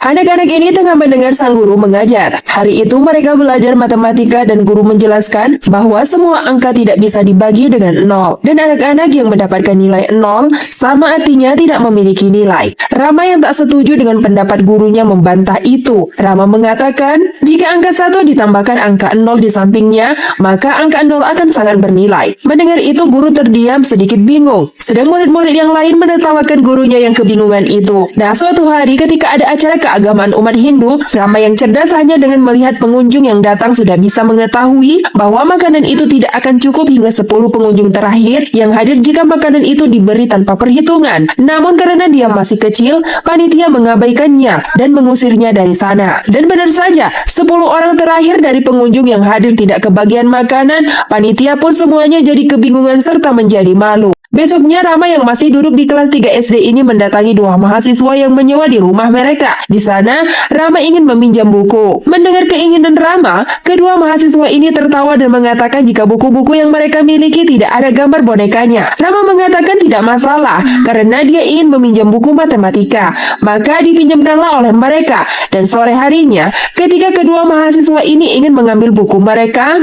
Anak-anak ini tengah mendengar sang guru mengajar. Hari itu mereka belajar matematika dan guru menjelaskan bahwa semua angka tidak bisa dibagi dengan 0. Dan anak-anak yang mendapatkan nilai 0 sama artinya tidak memiliki nilai. Rama yang tak setuju dengan pendapat gurunya membantah itu. Rama mengatakan, jika angka 1 ditambahkan angka 0 di sampingnya, maka angka 0 akan sangat bernilai. Mendengar itu guru terdiam sedikit bingung. Sedang murid-murid yang lain menertawakan gurunya yang kebingungan itu. Nah, suatu hari ketika ada acara keagamaan umat Hindu, Rama yang cerdas hanya dengan melihat pengunjung yang datang sudah bisa mengetahui bahwa makanan itu tidak akan cukup hingga 10 pengunjung terakhir yang hadir jika makanan itu diberi tanpa perhitungan. Namun karena dia masih kecil, panitia mengabaikannya dan mengusirnya dari sana. Dan benar saja, 10 orang terakhir dari pengunjung yang hadir tidak kebagian makanan, panitia pun semuanya jadi kebingungan serta menjadi malu. Besoknya Rama yang masih duduk di kelas 3 SD ini mendatangi dua mahasiswa yang menyewa di rumah mereka. Di sana, Rama ingin meminjam buku. Mendengar keinginan Rama, kedua mahasiswa ini tertawa dan mengatakan jika buku-buku yang mereka miliki tidak ada gambar bonekanya. Rama mengatakan tidak masalah, karena dia ingin meminjam buku matematika. Maka dipinjamkanlah oleh mereka. Dan sore harinya, ketika kedua mahasiswa ini ingin mengambil buku mereka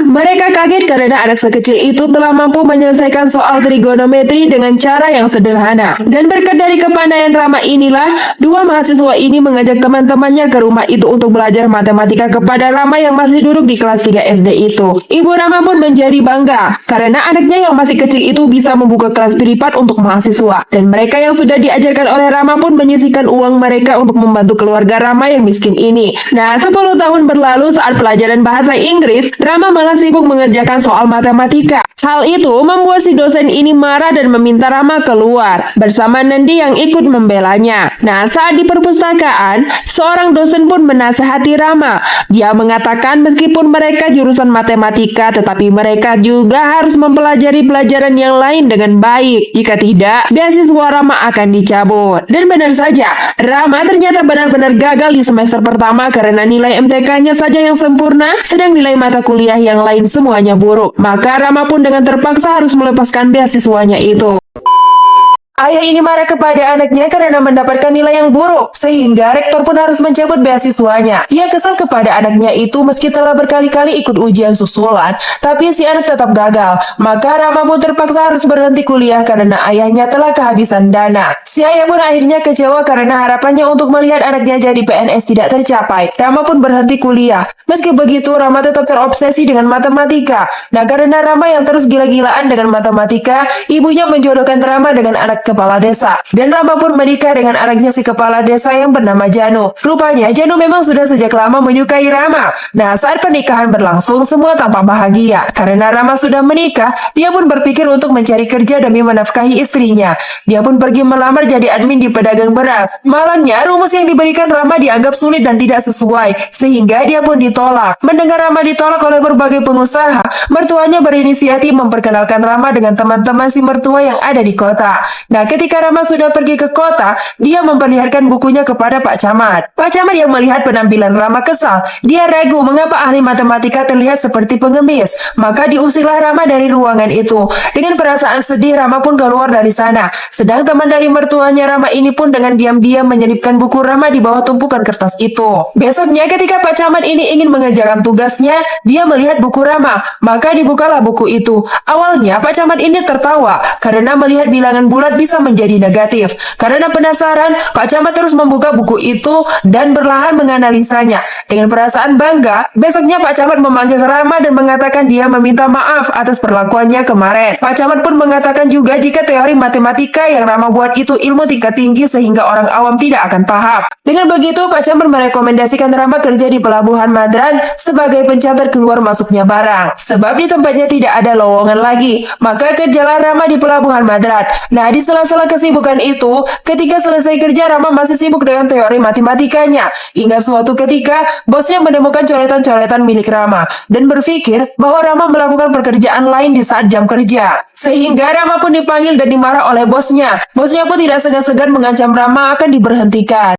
kaget karena anak sekecil itu telah mampu menyelesaikan soal trigonometri dengan cara yang sederhana. Dan berkat dari kepandaian Rama inilah, dua mahasiswa ini mengajak teman-temannya ke rumah itu untuk belajar matematika kepada Rama yang masih duduk di kelas 3 SD itu. Ibu Rama pun menjadi bangga, karena anaknya yang masih kecil itu bisa membuka kelas privat untuk mahasiswa. Dan mereka yang sudah diajarkan oleh Rama pun menyisihkan uang mereka untuk membantu keluarga Rama yang miskin ini. Nah, 10 tahun berlalu saat pelajaran bahasa Inggris, Rama malah sibuk mengerjakan soal matematika. Hal itu membuat si dosen ini marah dan meminta Rama keluar bersama Nandi yang ikut membelanya. Nah, saat di perpustakaan, seorang dosen pun menasihati Rama. Dia mengatakan meskipun mereka jurusan matematika, tetapi mereka juga harus mempelajari pelajaran yang lain dengan baik. Jika tidak, beasiswa Rama akan dicabut. Dan benar saja, Rama ternyata benar-benar gagal di semester pertama karena nilai MTK-nya saja yang sempurna, sedang nilai mata kuliah yang lain semuanya buruk. Maka Rama pun dengan terpaksa harus melepaskan beasiswanya itu. Ayah ini marah kepada anaknya karena mendapatkan nilai yang buruk, sehingga rektor pun harus mencabut beasiswanya. Ia kesal kepada anaknya itu meski telah berkali-kali ikut ujian susulan, tapi si anak tetap gagal. Maka Rama pun terpaksa harus berhenti kuliah karena ayahnya telah kehabisan dana. Si ayah pun akhirnya kecewa karena harapannya untuk melihat anaknya jadi PNS tidak tercapai. Rama pun berhenti kuliah. Meski begitu, Rama tetap terobsesi dengan matematika. Nah, karena Rama yang terus gila-gilaan dengan matematika, ibunya menjodohkan Rama dengan anak kepala desa. Dan Rama pun menikah dengan anaknya si kepala desa yang bernama Janu. Rupanya Janu memang sudah sejak lama menyukai Rama. Nah, saat pernikahan berlangsung, semua tampak bahagia. Karena Rama sudah menikah, dia pun berpikir untuk mencari kerja demi menafkahi istrinya. Dia pun pergi melamar jadi admin di pedagang beras. Malangnya, rumus yang diberikan Rama dianggap sulit dan tidak sesuai, sehingga dia pun ditolak. Mendengar Rama ditolak oleh berbagai pengusaha, mertuanya berinisiatif memperkenalkan Rama dengan teman-teman si mertua yang ada di kota. Nah, ketika Rama sudah pergi ke kota, dia memperlihatkan bukunya kepada Pak Camat. Pak Camat yang melihat penampilan Rama kesal. Dia ragu mengapa ahli matematika terlihat seperti pengemis. Maka diusirlah Rama dari ruangan itu. Dengan perasaan sedih, Rama pun keluar dari sana. Sedang teman dari mertuanya Rama ini pun dengan diam-diam menyelipkan buku Rama di bawah tumpukan kertas itu. Besoknya ketika Pak Camat ini ingin mengerjakan tugasnya, dia melihat buku Rama. Maka dibukalah buku itu. Awalnya Pak Camat ini tertawa karena melihat bilangan bulat bisa menjadi negatif. Karena penasaran, Pak Camat terus membuka buku itu dan perlahan menganalisanya. Dengan perasaan bangga, besoknya Pak Camat memanggil Rama dan mengatakan dia meminta maaf atas perlakuannya kemarin. Pak Camat pun mengatakan juga jika teori matematika yang Rama buat itu ilmu tingkat tinggi sehingga orang awam tidak akan paham. Dengan begitu, Pak Camat merekomendasikan Rama kerja di Pelabuhan Madras sebagai pencatat keluar masuknya barang. Sebab di tempatnya tidak ada lowongan lagi. Maka kerjalah Rama di Pelabuhan Madras. Nah, di sela-sela kesibukan itu, ketika selesai kerja, Rama masih sibuk dengan teori matematikanya. Hingga suatu ketika, bosnya menemukan coretan-coretan milik Rama dan berpikir bahwa Rama melakukan pekerjaan lain di saat jam kerja. Sehingga Rama pun dipanggil dan dimarah oleh bosnya. Bosnya pun tidak segan-segan mengancam Rama akan diberhentikan.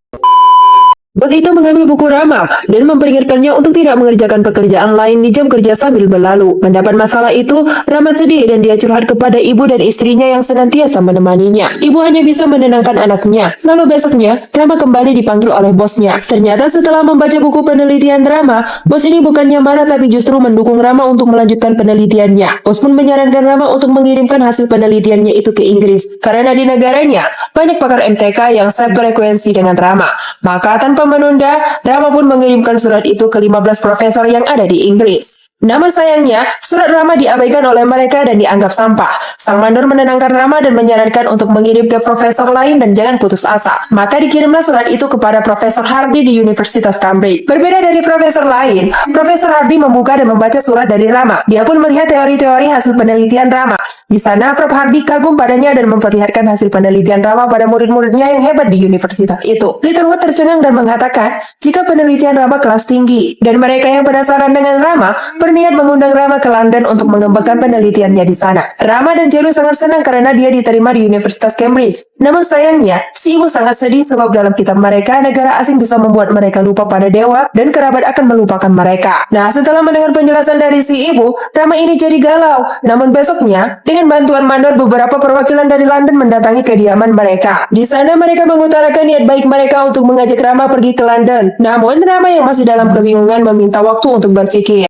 Bos itu mengambil buku Rama dan memperingatkannya untuk tidak mengerjakan pekerjaan lain di jam kerja sambil berlalu. Mendapat masalah itu, Rama sedih dan dia curhat kepada ibu dan istrinya yang senantiasa menemaninya. Ibu hanya bisa menenangkan anaknya. Lalu besoknya, Rama kembali dipanggil oleh bosnya. Ternyata setelah membaca buku penelitian Rama, bos ini bukannya marah tapi justru mendukung Rama untuk melanjutkan penelitiannya. Bos pun menyarankan Rama untuk mengirimkan hasil penelitiannya itu ke Inggris. Karena di negaranya, banyak pakar MTK yang sefrekuensi dengan Rama. Maka tanpa menunda, Rama pun mengirimkan surat itu ke 15 profesor yang ada di Inggris. Namun sayangnya, surat Rama diabaikan oleh mereka dan dianggap sampah. Sang mandor menenangkan Rama dan menyarankan untuk mengirim ke profesor lain dan jangan putus asa. Maka dikirimlah surat itu kepada Profesor Hardy di Universitas Cambridge. Berbeda dari profesor lain, Profesor Hardy membuka dan membaca surat dari Rama. Dia pun melihat teori-teori hasil penelitian Rama. Di sana, Prof. Hardy kagum padanya dan memperlihatkan hasil penelitian Rama pada murid-muridnya yang hebat di universitas itu. Littlewood tercengang dan mengatakan, jika penelitian Rama kelas tinggi, dan mereka yang penasaran dengan Rama, berniat mengundang Rama ke London untuk mengembangkan penelitiannya di sana. Rama dan Jero sangat senang karena dia diterima di Universitas Cambridge. Namun sayangnya, si ibu sangat sedih sebab dalam kitab mereka, negara asing bisa membuat mereka lupa pada dewa, dan kerabat akan melupakan mereka. Nah, setelah mendengar penjelasan dari si ibu, Rama ini jadi galau. Namun besoknya, dengan bantuan mandor, beberapa perwakilan dari London mendatangi kediaman mereka. Di sana mereka mengutarakan niat baik mereka untuk mengajak Rama pergi ke London. Namun Rama yang masih dalam kebingungan meminta waktu untuk berpikir.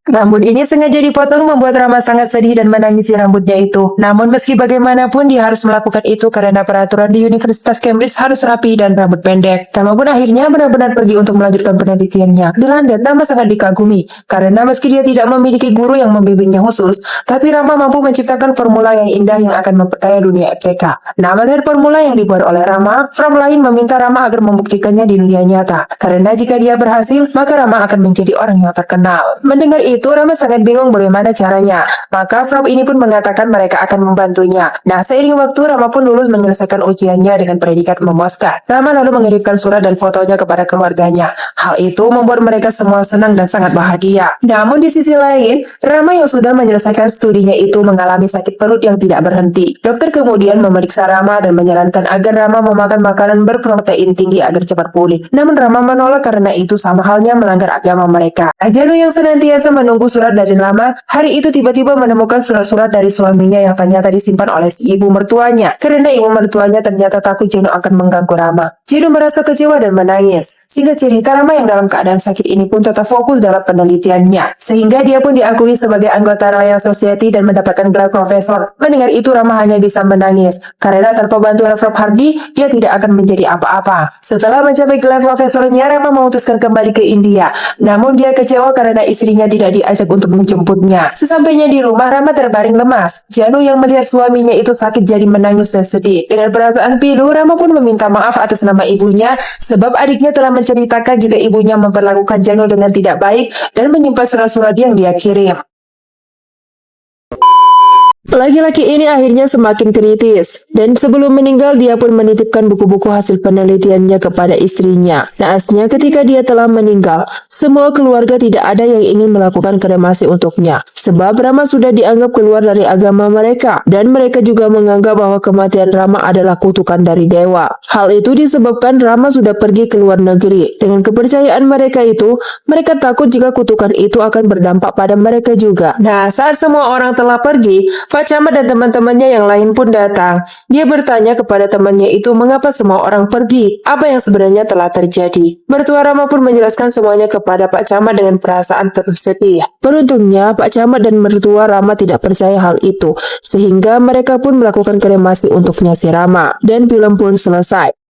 Rambut ini sengaja dipotong membuat Rama sangat sedih dan menangisi rambutnya itu. Namun meski bagaimanapun dia harus melakukan itu karena peraturan di Universitas Cambridge harus rapi dan rambut pendek. Rama pun akhirnya benar-benar pergi untuk melanjutkan penelitiannya. Di London, Rama sangat dikagumi karena meski dia tidak memiliki guru yang membimbingnya khusus, tapi Rama mampu menciptakan formula yang indah yang akan memperkaya dunia MTK. Nama dari formula yang dibuat oleh Rama, From lain meminta Rama agar membuktikannya di dunia nyata. Karena jika dia berhasil, maka Rama akan menjadi orang yang terkenal. Mendengar itu, Rama sangat bingung bagaimana caranya. Maka From ini pun mengatakan mereka akan membantunya. Nah, seiring waktu, Rama pun lulus menyelesaikan ujiannya dengan predikat memuaskan. Rama lalu mengirimkan surat dan fotonya kepada keluarganya. Hal itu membuat mereka semua senang dan sangat bahagia. Namun di sisi lain, Rama yang sudah menyelesaikan studinya itu mengalami sakit perut yang tidak berhenti. Dokter kemudian memeriksa Rama dan menyarankan agar Rama memakan makanan berprotein tinggi agar cepat pulih. Namun Rama menolak karena itu sama halnya melanggar agama mereka. Ajanu yang senantiasa menunggu surat dari Rama, hari itu tiba-tiba menemukan surat-surat dari suaminya yang ternyata disimpan oleh si ibu mertuanya. Karena ibu mertuanya ternyata takut Jeno akan mengganggu Rama. Jeno merasa kecewa dan menangis. Singkat cerita, Rama yang dalam keadaan sakit ini pun tetap fokus dalam penelitiannya. Sehingga dia pun diakui sebagai anggota Royal Society dan mendapatkan gelar profesor. Mendengar itu, Rama hanya bisa menangis. Karena tanpa bantuan Prof. Hardy, dia tidak akan menjadi apa-apa. Setelah mencapai gelar profesornya, Rama memutuskan kembali ke India. Namun dia kecewa karena istrinya tidak diajak untuk menjemputnya. Sesampainya di rumah, Rama terbaring lemas. Janu yang melihat suaminya itu sakit jadi menangis dan sedih. Dengan perasaan pilu, Rama pun meminta maaf atas nama ibunya sebab adiknya telah menceritakan jika ibunya memperlakukan Janu dengan tidak baik dan menyimpan surat-surat yang dia kirim. Laki-laki ini akhirnya semakin kritis, dan sebelum meninggal dia pun menitipkan buku-buku hasil penelitiannya kepada istrinya. Naasnya ketika dia telah meninggal, semua keluarga tidak ada yang ingin melakukan kremasi untuknya, sebab Rama sudah dianggap keluar dari agama mereka, dan mereka juga menganggap bahwa kematian Rama adalah kutukan dari dewa. Hal itu disebabkan Rama sudah pergi ke luar negeri. Dengan kepercayaan mereka itu, mereka takut jika kutukan itu akan berdampak pada mereka juga. Nah, saat semua orang telah pergi, Pak Camat dan teman-temannya yang lain pun datang. Dia bertanya kepada temannya itu mengapa semua orang pergi, apa yang sebenarnya telah terjadi. Mertua Rama pun menjelaskan semuanya kepada Pak Camat dengan perasaan penuh sedih. Beruntungnya Pak Camat dan mertua Rama tidak percaya hal itu, sehingga mereka pun melakukan kremasi untuknya si Rama, dan film pun selesai.